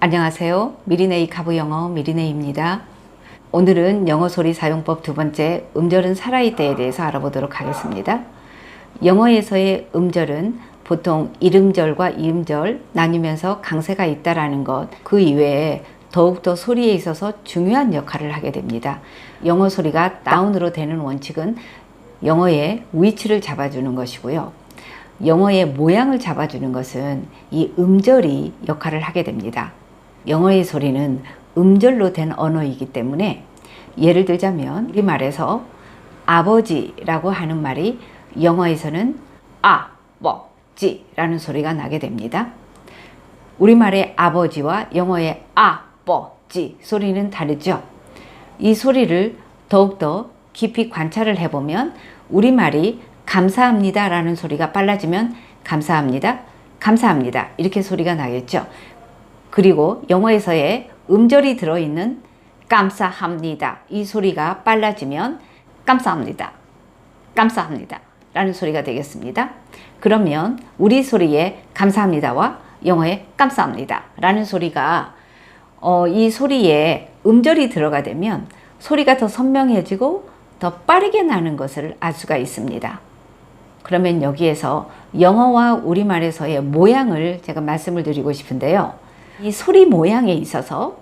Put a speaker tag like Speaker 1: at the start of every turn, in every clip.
Speaker 1: 안녕하세요. 미리네이 카브 영어 미리네이입니다. 오늘은 영어 소리 사용법 두 번째, 음절은 살아있다에 대해서 알아보도록 하겠습니다. 영어에서의 음절은 보통 1음절과 2음절 나뉘면서 강세가 있다라는 것, 그 이외에 더욱더 소리에 있어서 중요한 역할을 하게 됩니다. 영어 소리가 다운으로 되는 원칙은 영어의 위치를 잡아주는 것이고요. 영어의 모양을 잡아주는 것은 이 음절이 역할을 하게 됩니다. 영어의 소리는 음절로 된 언어이기 때문에 예를 들자면 우리말에서 아버지라고 하는 말이 영어에서는 아버지라는 소리가 나게 됩니다. 우리말의 아버지와 영어의 아버지 소리는 다르죠. 이 소리를 더욱더 깊이 관찰을 해보면 우리말이 감사합니다 라는 소리가 빨라지면 감사합니다, 감사합니다 이렇게 소리가 나겠죠. 그리고 영어에서의 음절이 들어있는 감사합니다 이 소리가 빨라지면 감사합니다, 감사합니다 라는 소리가 되겠습니다. 그러면 우리 소리의 감사합니다와 영어의 감사합니다 라는 소리가 이 소리에 음절이 들어가 되면 소리가 더 선명해지고 더 빠르게 나는 것을 알 수가 있습니다. 그러면 여기에서 영어와 우리말에서의 모양을 제가 말씀을 드리고 싶은데요. 이 소리 모양에 있어서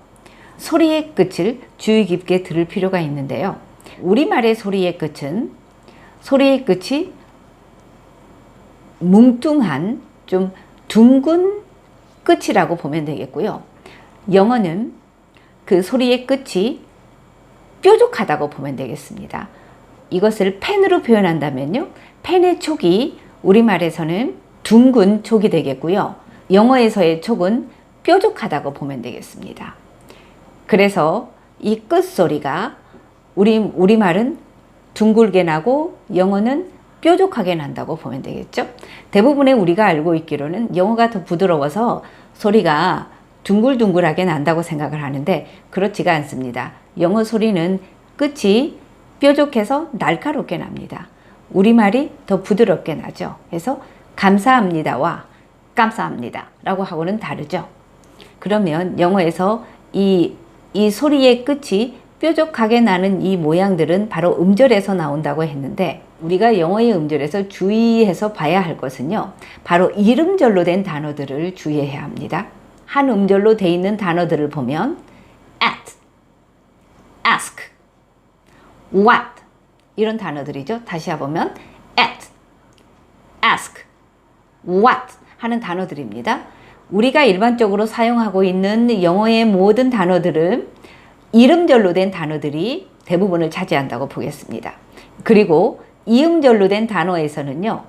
Speaker 1: 소리의 끝을 주의 깊게 들을 필요가 있는데요. 우리말의 소리의 끝은 소리의 끝이 뭉뚱한 좀 둥근 끝이라고 보면 되겠고요. 영어는 그 소리의 끝이 뾰족하다고 보면 되겠습니다. 이것을 펜으로 표현한다면요. 펜의 촉이 우리말에서는 둥근 촉이 되겠고요. 영어에서의 촉은 뾰족하다고 보면 되겠습니다. 그래서 이 끝소리가 우리말은 둥글게 나고 영어는 뾰족하게 난다고 보면 되겠죠. 대부분의 우리가 알고 있기로는 영어가 더 부드러워서 소리가 둥글둥글하게 난다고 생각을 하는데 그렇지가 않습니다. 영어 소리는 끝이 뾰족해서 날카롭게 납니다. 우리말이 더 부드럽게 나죠. 그래서 감사합니다와 감사합니다 라고 하고는 다르죠. 그러면 영어에서 이 소리의 끝이 뾰족하게 나는 이 모양들은 바로 음절에서 나온다고 했는데 우리가 영어의 음절에서 주의해서 봐야 할 것은요. 바로 1음절로 된 단어들을 주의해야 합니다. 한 음절로 돼 있는 단어들을 보면 at, ask, what 이런 단어들이죠. 다시 해보면 at, ask, what 하는 단어들입니다. 우리가 일반적으로 사용하고 있는 영어의 모든 단어들은 1음절로 된 단어들이 대부분을 차지한다고 보겠습니다. 그리고 2음절로 된 단어에서는요.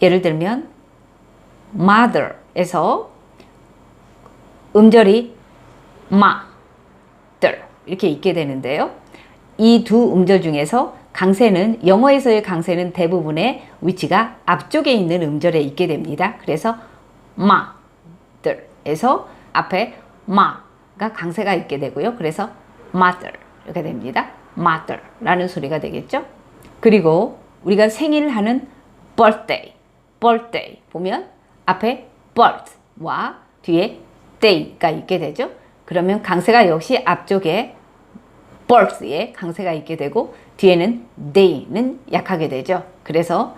Speaker 1: 예를 들면 mother에서 음절이 mother 이렇게 있게 되는데요. 이 두 음절 중에서 강세는 영어에서의 강세는 대부분의 위치가 앞쪽에 있는 음절에 있게 됩니다. 그래서 mother에서 앞에 ma가 강세가 있게 되고요. 그래서 mother 이렇게 됩니다. mother라는 소리가 되겠죠. 그리고 우리가 생일을 하는 birthday 보면 앞에 birth와 뒤에 day가 있게 되죠. 그러면 강세가 역시 앞쪽에 birth에 강세가 있게 되고 뒤에는 day는 약하게 되죠. 그래서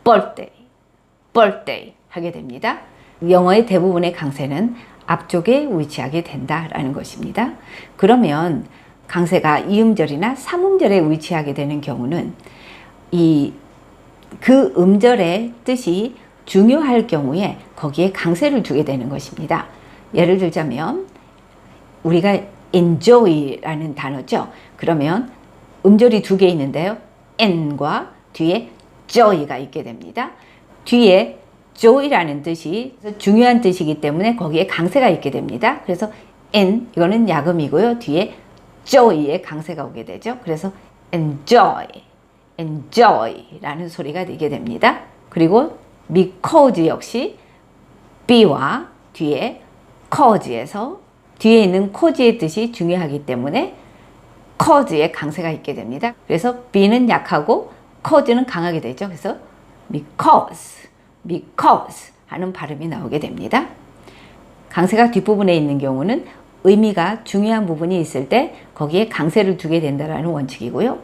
Speaker 1: birthday 하게 됩니다. 영어의 대부분의 강세는 앞쪽에 위치하게 된다라는 것입니다. 그러면 강세가 2음절이나 3음절에 위치하게 되는 경우는 그 음절의 뜻이 중요할 경우에 거기에 강세를 두게 되는 것입니다. 예를 들자면 우리가 enjoy라는 단어죠. 그러면 음절이 두 개 있는데요. n과 뒤에 joy가 있게 됩니다. 뒤에 joy라는 뜻이 중요한 뜻이기 때문에 거기에 강세가 있게 됩니다. 그래서 n 이거는 야금이고요. 뒤에 joy의 강세가 오게 되죠. 그래서 enjoy라는 소리가 되게 됩니다. 그리고 because 역시 be와 뒤에 cause에서 뒤에 있는 cause의 뜻이 중요하기 때문에 cause의 강세가 있게 됩니다. 그래서 be는 약하고 cause는 강하게 되죠. 그래서 because 하는 발음이 나오게 됩니다. 강세가 뒷부분에 있는 경우는 의미가 중요한 부분이 있을 때 거기에 강세를 두게 된다는 원칙이고요.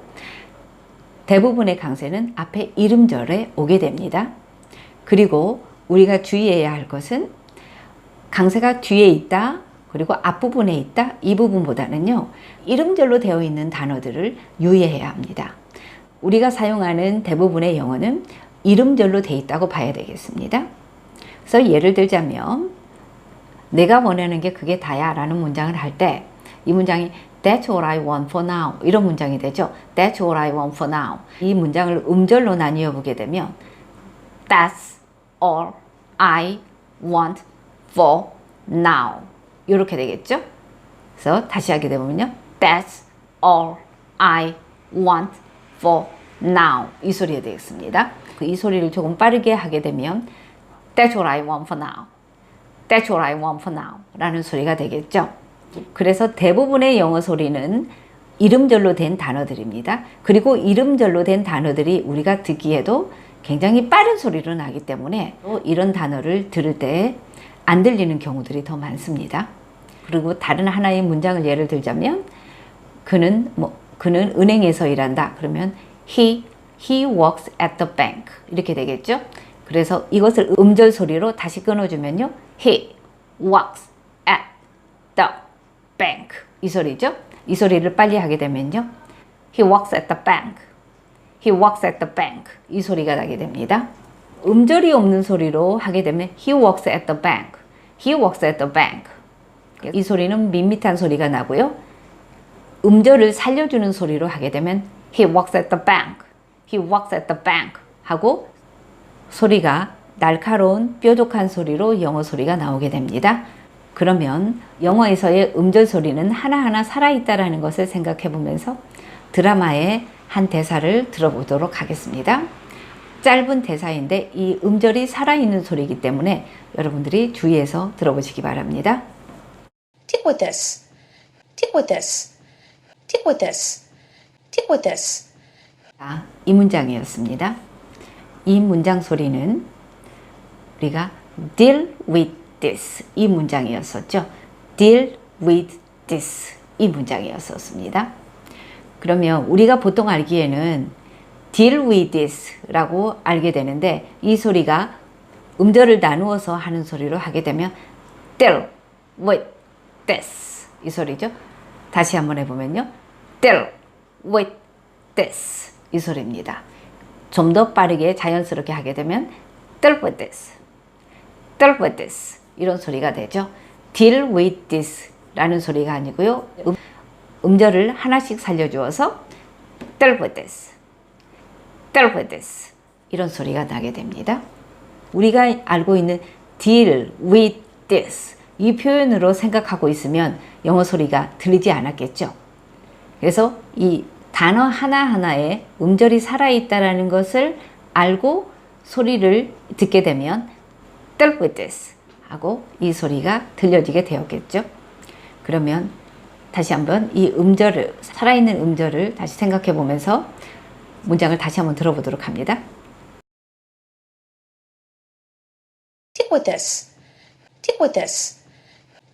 Speaker 1: 대부분의 강세는 앞에 이름절에 오게 됩니다. 그리고 우리가 주의해야 할 것은 강세가 뒤에 있다, 그리고 앞부분에 있다, 이 부분보다는요, 이름절로 되어 있는 단어들을 유의해야 합니다. 우리가 사용하는 대부분의 영어는 이름절로 되어 있다고 봐야 되겠습니다. 그래서 예를 들자면 내가 원하는 게 그게 다야 라는 문장을 할 때 이 문장이 That's all I want for now 이런 문장이 되죠. That's all I want for now. 이 문장을 음절로 나뉘어 보게 되면 That's all I want for now 이렇게 되겠죠. 그래서 다시 하게 되면요, That's all I want for now 이 소리가 되겠습니다. 이 소리를 조금 빠르게 하게 되면 That's all I want for now. That's all I want for now 라는 소리가 되겠죠. 그래서 대부분의 영어 소리는 이름절로 된 단어들입니다. 그리고 이름절로 된 단어들이 우리가 듣기에도 굉장히 빠른 소리로 나기 때문에 이런 단어를 들을 때 안 들리는 경우들이 더 많습니다. 그리고 다른 하나의 문장을 예를 들자면 그는 은행에서 일한다. 그러면 he works at the bank 이렇게 되겠죠. 그래서 이것을 음절 소리로 다시 끊어주면요, he works at the bank 이 소리죠. 이 소리를 빨리 하게 되면요, he works at the bank, he works at the bank 이 소리가 나게 됩니다. 음절이 없는 소리로 하게 되면 he works at the bank, he works at the bank 이 소리는 밋밋한 소리가 나고요. 음절을 살려주는 소리로 하게 되면 he works at the bank, he works at the bank 하고 소리가 날카로운 뾰족한 소리로 영어 소리가 나오게 됩니다. 그러면 영어에서의 음절 소리는 하나하나 살아있다는 것을 생각해 보면서 드라마의 한 대사를 들어보도록 하겠습니다. 짧은 대사인데 이 음절이 살아있는 소리이기 때문에 여러분들이 주의해서 들어보시기 바랍니다.
Speaker 2: Deal with this. Deal with this. Deal with this. Deal with this.
Speaker 1: 이 문장이었습니다. 이 문장 소리는 우리가 deal with this 이 문장이었었죠. deal with this 이 문장이었었습니다. 그러면 우리가 보통 알기에는 deal with this 라고 알게 되는데 이 소리가 음절을 나누어서 하는 소리로 하게 되면 deal with this 이 소리죠. 다시 한번 해보면요, deal with this 이 소리입니다. 좀 더 빠르게 자연스럽게 하게 되면 deal with this, deal with this 이런 소리가 되죠. deal with this 라는 소리가 아니고요, 음절을 하나씩 살려주어서 deal with this, deal with this 이런 소리가 나게 됩니다. 우리가 알고 있는 deal with this 이 표현으로 생각하고 있으면 영어 소리가 들리지 않았겠죠. 그래서 이 단어 하나하나에 음절이 살아있다는 것을 알고 소리를 듣게 되면 deal with this 하고 이 소리가 들려지게 되었겠죠. 그러면 다시 한번 이 음절을, 살아있는 음절을 다시 생각해 보면서 문장을 다시 한번 들어보도록 합니다.
Speaker 2: Deal with this. Deal with this.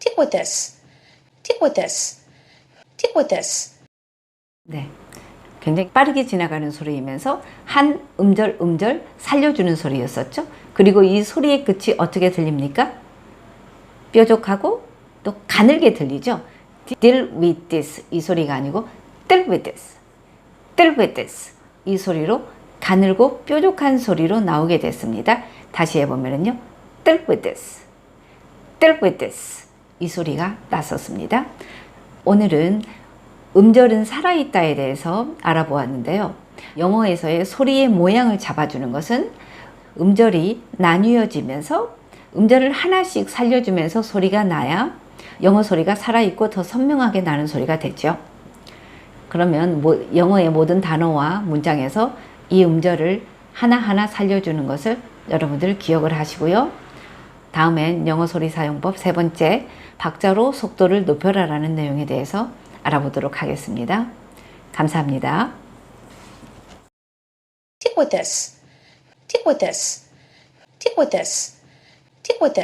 Speaker 2: Deal with this. Deal with this. Deal with this.
Speaker 1: 네, 굉장히 빠르게 지나가는 소리이면서 한 음절 살려주는 소리였었죠. 그리고 이 소리의 끝이 어떻게 들립니까? 뾰족하고 또 가늘게 들리죠. deal with this 이 소리가 아니고 deal with this, deal with this 이 소리로 가늘고 뾰족한 소리로 나오게 됐습니다. 다시 해보면요, deal with this, deal with this 이 소리가 났었습니다. 오늘은 음절은 살아있다에 대해서 알아보았는데요. 영어에서의 소리의 모양을 잡아주는 것은 음절이 나뉘어지면서 음절을 하나씩 살려주면서 소리가 나야 영어 소리가 살아있고 더 선명하게 나는 소리가 되죠. 그러면 영어의 모든 단어와 문장에서 이 음절을 하나하나 살려주는 것을 여러분들 기억을 하시고요. 다음엔 영어 소리 사용법 세 번째, 박자로 속도를 높여라라는 내용에 대해서 알아보도록 하겠습니다. 감사합니다.
Speaker 2: Deal with this. Deal with this. Deal with this. Deal with this.